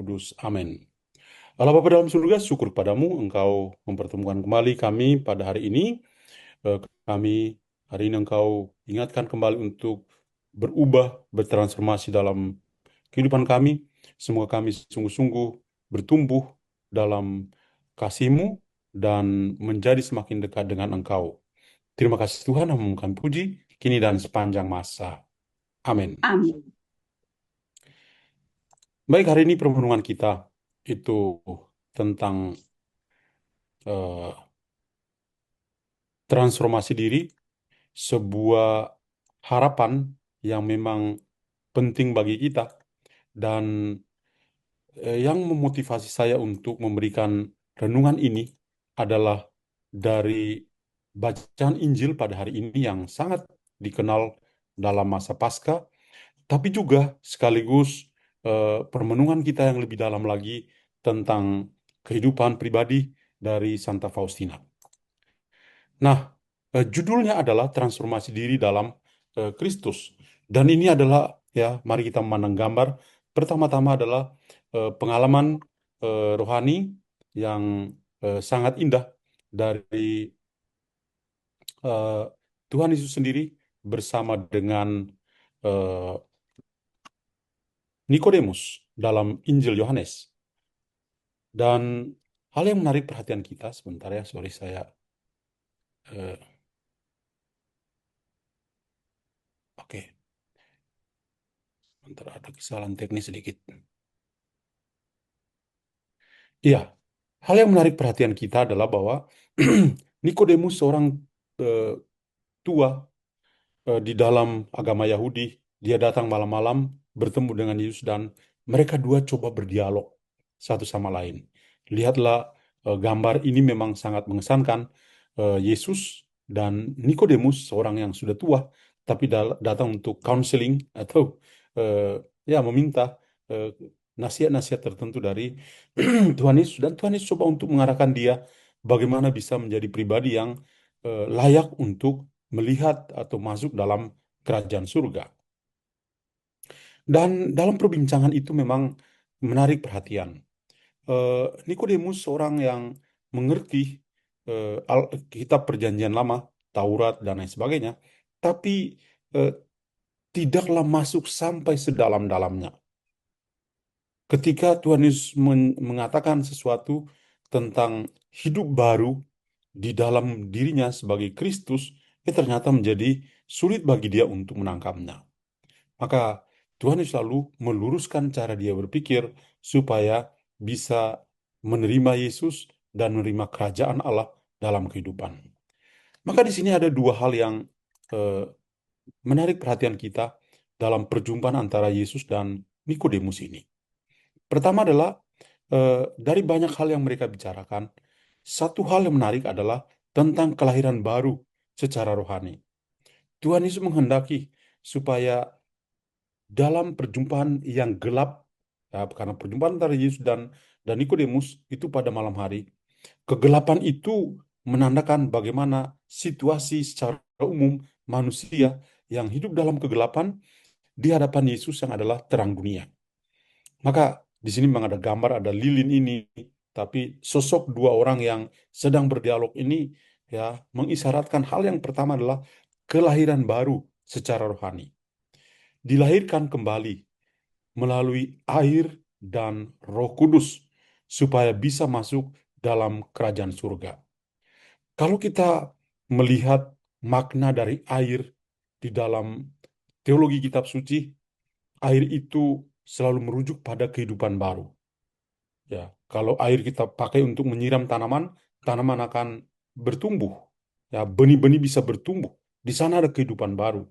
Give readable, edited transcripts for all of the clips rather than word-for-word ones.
Kudus. Amin. Allah Bapa dalam surga, syukur kepadamu, Engkau mempertemukan kembali kami pada hari ini. Kami hari ini Engkau ingatkan kembali untuk berubah, bertransformasi dalam kehidupan kami. Semoga kami sungguh-sungguh bertumbuh dalam kasih-Mu dan menjadi semakin dekat dengan Engkau. Terima kasih Tuhan, memohon puji, kini dan sepanjang masa. Amin. Amin. Baik, hari ini permenungan kita itu tentang eh, transformasi diri, sebuah harapan yang memang penting bagi kita dan yang memotivasi saya untuk memberikan renungan ini adalah dari bacaan Injil pada hari ini yang sangat dikenal dalam masa Paskah, tapi juga sekaligus permenungan kita yang lebih dalam lagi tentang kehidupan pribadi dari Santa Faustina. Nah, judulnya adalah transformasi diri dalam Kristus. Dan ini adalah, ya, mari kita memandang gambar. Pertama-tama adalah pengalaman rohani yang sangat indah dari eh, Tuhan Yesus sendiri bersama dengan eh, Nikodemus dalam Injil Yohanes. Dan hal yang menarik perhatian kita, sebentar ya, sorry saya, eh, oke, sebentar ada kesalahan teknis sedikit. Iya, hal yang menarik perhatian kita adalah bahwa Nikodemus seorang eh, tua di dalam agama Yahudi, dia datang malam-malam bertemu dengan Yesus dan mereka dua coba berdialog satu sama lain. Lihatlah, gambar ini memang sangat mengesankan. Yesus dan Nikodemus, seorang yang sudah tua, tapi datang untuk counseling atau eh, ya meminta eh, nasihat-nasihat tertentu dari Tuhan Yesus, dan Tuhan Yesus coba untuk mengarahkan dia bagaimana bisa menjadi pribadi yang layak untuk melihat atau masuk dalam kerajaan surga. Dan dalam perbincangan itu memang menarik perhatian. Nikodemus seorang yang mengerti kitab Perjanjian Lama, Taurat dan lain sebagainya, tapi eh, tidaklah masuk sampai sedalam-dalamnya. Ketika Tuhan Yesus mengatakan sesuatu tentang hidup baru di dalam dirinya sebagai Kristus, ternyata menjadi sulit bagi dia untuk menangkapnya. Maka Tuhan Yesus selalu meluruskan cara dia berpikir supaya bisa menerima Yesus dan menerima kerajaan Allah dalam kehidupan. Maka di sini ada dua hal yang eh, menarik perhatian kita dalam perjumpaan antara Yesus dan Nikodemus ini. Pertama adalah dari banyak hal yang mereka bicarakan, satu hal yang menarik adalah tentang kelahiran baru secara rohani. Tuhan Yesus menghendaki supaya dalam perjumpaan yang gelap, ya, karena perjumpaan antara Yesus dan Nikodemus itu pada malam hari, kegelapan itu menandakan bagaimana situasi secara umum manusia yang hidup dalam kegelapan di hadapan Yesus yang adalah terang dunia. Maka di sini memang ada gambar, ada lilin ini, tapi sosok dua orang yang sedang berdialog ini ya mengisyaratkan hal yang pertama adalah kelahiran baru secara rohani. Dilahirkan kembali melalui air dan Roh Kudus supaya bisa masuk dalam kerajaan surga. Kalau kita melihat makna dari air di dalam teologi kitab suci, air itu selalu merujuk pada kehidupan baru. Ya, kalau air kita pakai untuk menyiram tanaman, tanaman akan bertumbuh. Ya, benih-benih bisa bertumbuh. Di sana ada kehidupan baru.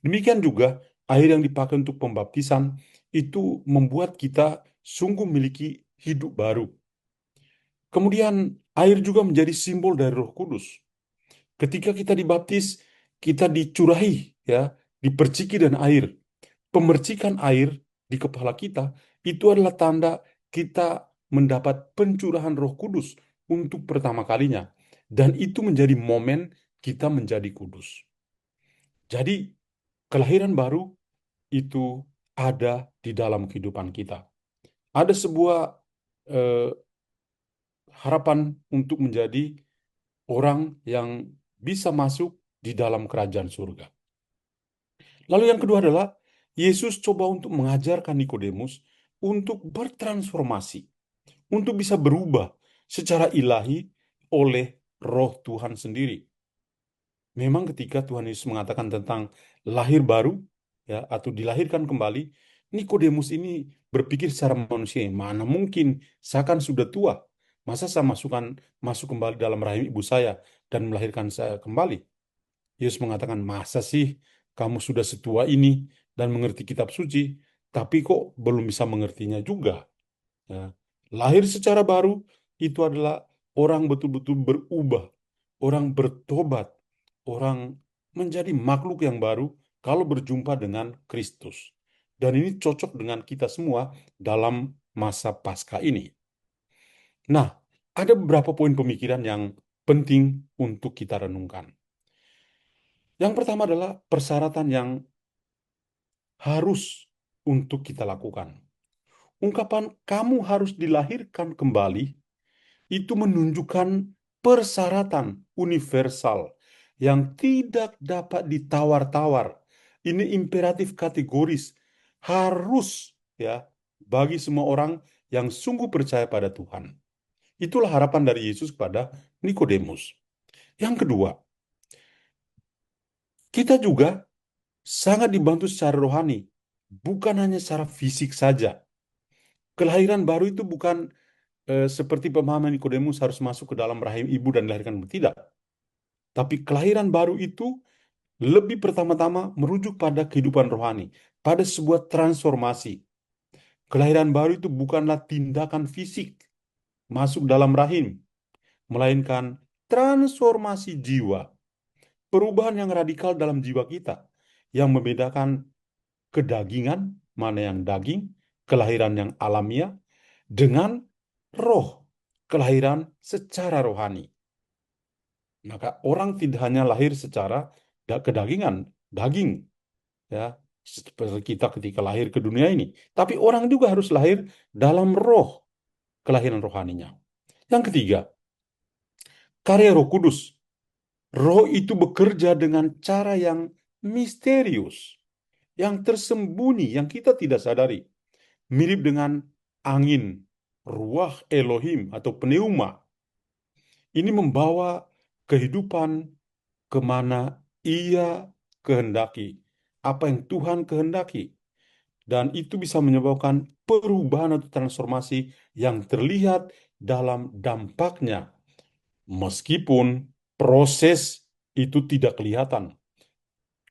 Demikian juga air yang dipakai untuk pembaptisan itu membuat kita sungguh memiliki hidup baru. Kemudian air juga menjadi simbol dari Roh Kudus. Ketika kita dibaptis, kita dicurahi, ya, diperciki dengan air. Pemercikan air di kepala kita itu adalah tanda kita mendapat pencurahan Roh Kudus untuk pertama kalinya, dan itu menjadi momen kita menjadi kudus. Jadi kelahiran baru itu ada di dalam kehidupan kita. Ada sebuah eh, harapan untuk menjadi orang yang bisa masuk di dalam kerajaan surga. Lalu yang kedua adalah Yesus coba untuk mengajarkan Nikodemus untuk bertransformasi, untuk bisa berubah secara ilahi oleh Roh Tuhan sendiri. Memang ketika Tuhan Yesus mengatakan tentang lahir baru, ya, atau dilahirkan kembali, Nikodemus ini berpikir secara manusia, mana mungkin saya kan sudah tua, masa saya masuk kembali dalam rahim ibu saya dan melahirkan saya kembali? Yesus mengatakan, masa sih kamu sudah setua ini dan mengerti kitab suci, tapi kok belum bisa mengertinya juga? Ya. Lahir secara baru itu adalah orang betul-betul berubah, orang bertobat, orang menjadi makhluk yang baru kalau berjumpa dengan Kristus. Dan ini cocok dengan kita semua dalam masa Paskah ini. Nah, ada beberapa poin pemikiran yang penting untuk kita renungkan. Yang pertama adalah persyaratan yang harus untuk kita lakukan. Ungkapan "kamu harus dilahirkan kembali" itu menunjukkan persyaratan universal yang tidak dapat ditawar-tawar. Ini imperatif kategoris, harus, ya, bagi semua orang yang sungguh percaya pada Tuhan. Itulah harapan dari Yesus kepada Nikodemus. Yang kedua, kita juga sangat dibantu secara rohani, bukan hanya secara fisik saja. Kelahiran baru itu bukan seperti pemahaman Nikodemus harus masuk ke dalam rahim ibu dan dilahirkan. Tidak. Tapi kelahiran baru itu lebih pertama-tama merujuk pada kehidupan rohani, pada sebuah transformasi. Kelahiran baru itu bukanlah tindakan fisik masuk dalam rahim, melainkan transformasi jiwa, perubahan yang radikal dalam jiwa kita, yang membedakan kedagingan, mana yang daging, kelahiran yang alamiah, dengan roh, kelahiran secara rohani. Maka orang tidak hanya lahir secara kedagingan, daging, ya, seperti kita ketika lahir ke dunia ini, tapi orang juga harus lahir dalam roh, kelahiran rohaninya. Yang ketiga, karya Roh Kudus. Roh itu bekerja dengan cara yang misterius, yang tersembunyi, yang kita tidak sadari. Mirip dengan angin, ruah Elohim atau pneuma. Ini membawa kehidupan kemana ia kehendaki, apa yang Tuhan kehendaki. Dan itu bisa menyebabkan perubahan atau transformasi yang terlihat dalam dampaknya. Meskipun proses itu tidak kelihatan.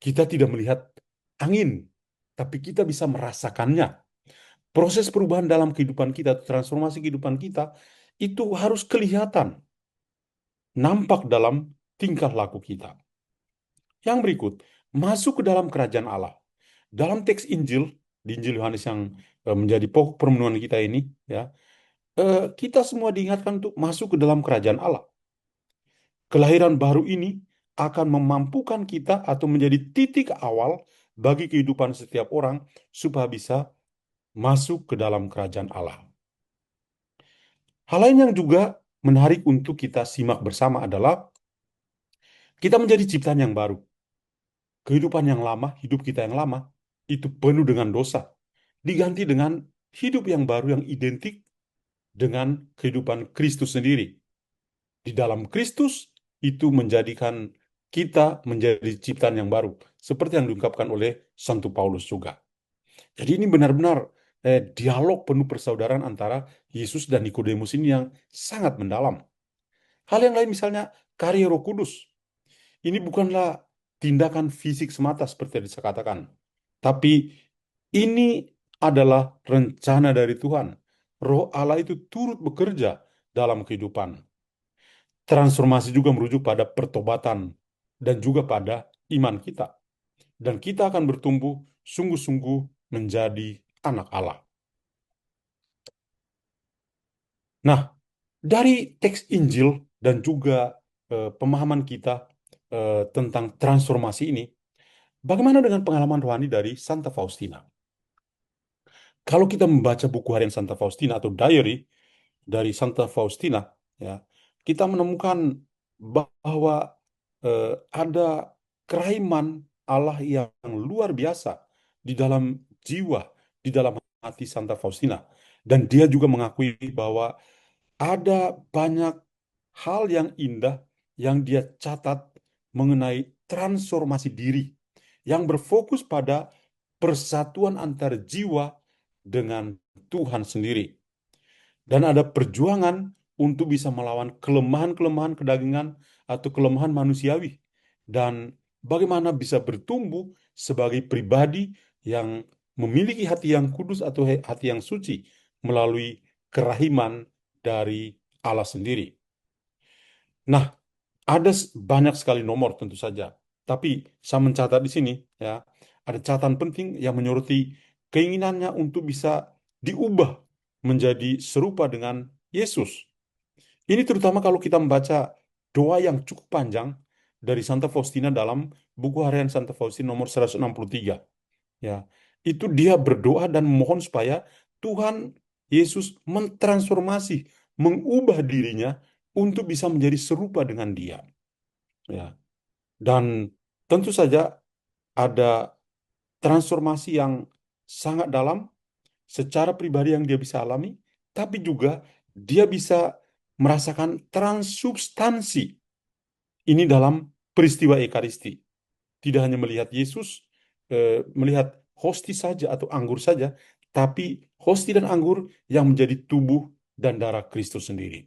Kita tidak melihat angin, tapi kita bisa merasakannya. Proses perubahan dalam kehidupan kita, transformasi kehidupan kita, itu harus kelihatan, nampak dalam tingkah laku kita. Yang berikut, masuk ke dalam kerajaan Allah. Dalam teks Injil, di Injil Yohanes yang menjadi pokok permenungan kita ini, ya, kita semua diingatkan untuk masuk ke dalam kerajaan Allah. Kelahiran baru ini akan memampukan kita atau menjadi titik awal bagi kehidupan setiap orang supaya bisa masuk ke dalam kerajaan Allah. Hal lain yang juga menarik untuk kita simak bersama adalah kita menjadi ciptaan yang baru. Kehidupan yang lama, hidup kita yang lama, itu penuh dengan dosa. Diganti dengan hidup yang baru yang identik dengan kehidupan Kristus sendiri. Di dalam Kristus itu menjadikan kita menjadi ciptaan yang baru. Seperti yang diungkapkan oleh Santo Paulus juga. Jadi ini benar-benar dialog penuh persaudaraan antara Yesus dan Nikodemus ini yang sangat mendalam. Hal yang lain misalnya karya Roh Kudus. Ini bukanlah tindakan fisik semata seperti yang saya katakan. Tapi ini adalah rencana dari Tuhan. Roh Allah itu turut bekerja dalam kehidupan. Transformasi juga merujuk pada pertobatan dan juga pada iman kita. Dan kita akan bertumbuh sungguh-sungguh menjadi anak Allah. Nah, dari teks Injil dan juga pemahaman kita tentang transformasi ini, bagaimana dengan pengalaman rohani dari Santa Faustina? Kalau kita membaca buku harian Santa Faustina atau diary dari Santa Faustina, ya, kita menemukan bahwa ada kerahiman Allah yang luar biasa di dalam jiwa, di dalam hati Santa Faustina. Dan dia juga mengakui bahwa ada banyak hal yang indah yang dia catat mengenai transformasi diri yang berfokus pada persatuan antar jiwa dengan Tuhan sendiri. Dan ada perjuangan untuk bisa melawan kelemahan-kelemahan kedagingan atau kelemahan manusiawi. Dan bagaimana bisa bertumbuh sebagai pribadi yang memiliki hati yang kudus atau hati yang suci melalui kerahiman dari Allah sendiri. Nah, ada banyak sekali nomor tentu saja. Tapi saya mencatat di sini, ya, ada catatan penting yang menyoroti keinginannya untuk bisa diubah menjadi serupa dengan Yesus. Ini terutama kalau kita membaca doa yang cukup panjang dari Santa Faustina dalam buku harian Santa Faustina nomor 163. Ya, itu dia berdoa dan memohon supaya Tuhan Yesus mentransformasi, mengubah dirinya untuk bisa menjadi serupa dengan Dia. Ya, dan tentu saja ada transformasi yang sangat dalam secara pribadi yang dia bisa alami, tapi juga dia bisa merasakan transubstansi ini dalam peristiwa Ekaristi. Tidak hanya melihat Yesus, melihat hosti saja atau anggur saja, tapi hosti dan anggur yang menjadi tubuh dan darah Kristus sendiri.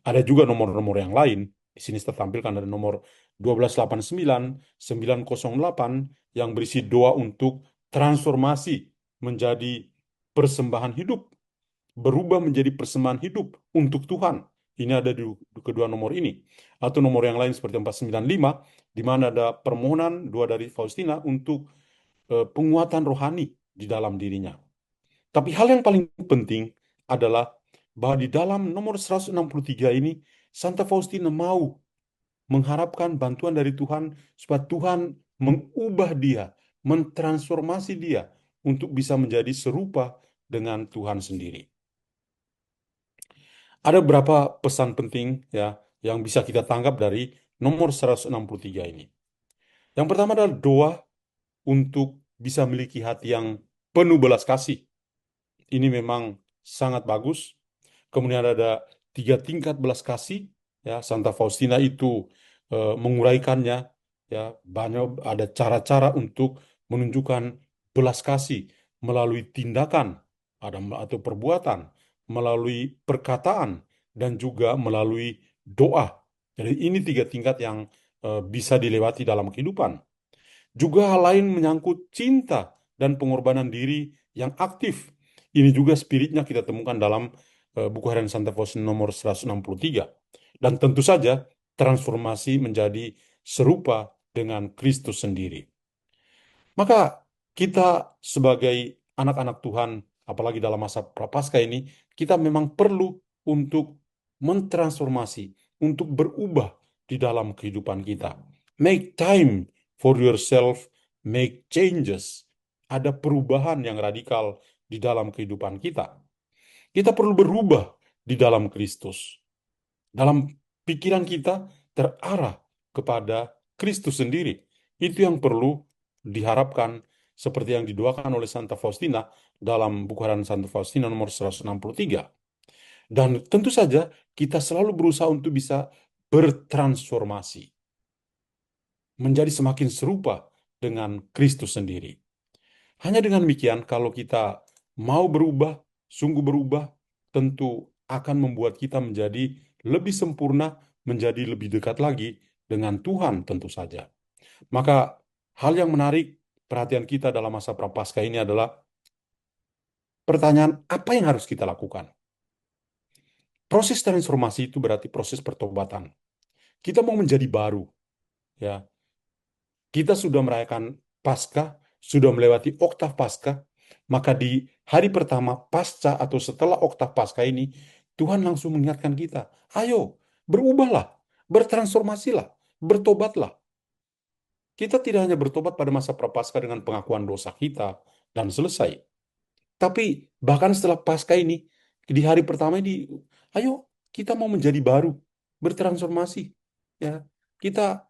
Ada juga nomor-nomor yang lain. Di sini tertampilkan ada nomor 1289, 908 yang berisi doa untuk transformasi menjadi persembahan hidup, berubah menjadi persembahan hidup untuk Tuhan. Ini ada di kedua nomor ini. Atau nomor yang lain seperti 495, di mana ada permohonan doa dari Faustina untuk penguatan rohani di dalam dirinya. Tapi hal yang paling penting adalah bahwa di dalam nomor 163 ini, Santa Faustina mau mengharapkan bantuan dari Tuhan supaya Tuhan mengubah dia, mentransformasi dia untuk bisa menjadi serupa dengan Tuhan sendiri. Ada beberapa pesan penting ya yang bisa kita tangkap dari nomor 163 ini. Yang pertama adalah doa untuk bisa memiliki hati yang penuh belas kasih. Ini memang sangat bagus. Kemudian ada tiga tingkat belas kasih. Ya, Santa Faustina itu menguraikannya. Ya, banyak ada cara-cara untuk menunjukkan belas kasih melalui tindakan, ada atau perbuatan, melalui perkataan, dan juga melalui doa. Jadi ini tiga tingkat yang bisa dilewati dalam kehidupan. Juga hal lain menyangkut cinta dan pengorbanan diri yang aktif. Ini juga spiritnya kita temukan dalam buku harian Santa Faustina nomor 163. Dan tentu saja transformasi menjadi serupa dengan Kristus sendiri. Maka kita sebagai anak-anak Tuhan, apalagi dalam masa Prapaskah ini, kita memang perlu untuk mentransformasi, untuk berubah di dalam kehidupan kita. Make time for yourself, make changes. Ada perubahan yang radikal di dalam kehidupan kita. Kita perlu berubah di dalam Kristus. Dalam pikiran kita terarah kepada Kristus sendiri. Itu yang perlu diharapkan seperti yang didoakan oleh Santa Faustina dalam buku harian Santa Faustina nomor 163. Dan tentu saja kita selalu berusaha untuk bisa bertransformasi, menjadi semakin serupa dengan Kristus sendiri. Hanya dengan demikian, kalau kita mau berubah, sungguh berubah, tentu akan membuat kita menjadi lebih sempurna, menjadi lebih dekat lagi dengan Tuhan tentu saja. Maka hal yang menarik perhatian kita dalam masa Prapaskah ini adalah pertanyaan apa yang harus kita lakukan. Proses transformasi itu berarti proses pertobatan. Kita mau menjadi baru, ya. Kita sudah merayakan Paskah, sudah melewati oktav Paskah, maka di hari pertama pasca atau setelah oktav Paskah ini, Tuhan langsung mengingatkan kita, ayo berubahlah, bertransformasilah, bertobatlah. Kita tidak hanya bertobat pada masa Prapaskah dengan pengakuan dosa kita dan selesai. Tapi bahkan setelah Paskah ini, di hari pertama ini, ayo kita mau menjadi baru, bertransformasi. Ya, kita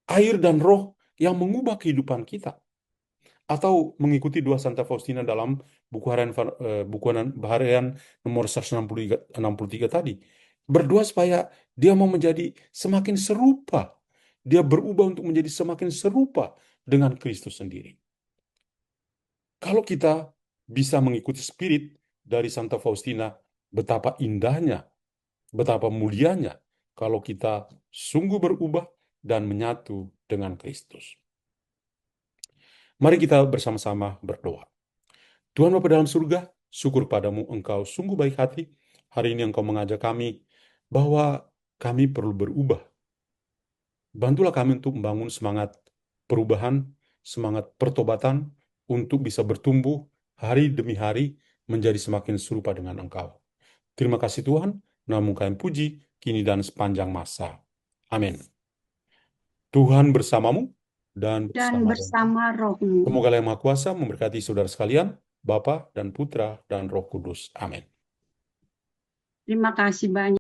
air dan roh yang mengubah kehidupan kita. Atau mengikuti dua Santa Faustina dalam buku harian nomor 163 tadi. Berdoa supaya dia mau menjadi semakin serupa. Dia berubah untuk menjadi semakin serupa dengan Kristus sendiri. Kalau kita bisa mengikuti spirit dari Santa Faustina, betapa indahnya, betapa mulianya kalau kita sungguh berubah dan menyatu dengan Kristus. Mari kita bersama-sama berdoa. Tuhan Bapa dalam surga, syukur padamu Engkau sungguh baik hati. Hari ini Engkau mengajak kami bahwa kami perlu berubah. Bantulah kami untuk membangun semangat perubahan, semangat pertobatan, untuk bisa bertumbuh hari demi hari menjadi semakin serupa dengan Engkau. Terima kasih Tuhan, namun kami puji, kini dan sepanjang masa. Amin. Tuhan bersamamu dan Dan bersama rohmu. bersama rohmu. Semoga Allah yang Maha Kuasa memberkati saudara sekalian, Bapa dan Putra dan Roh Kudus. Amin. Terima kasih banyak.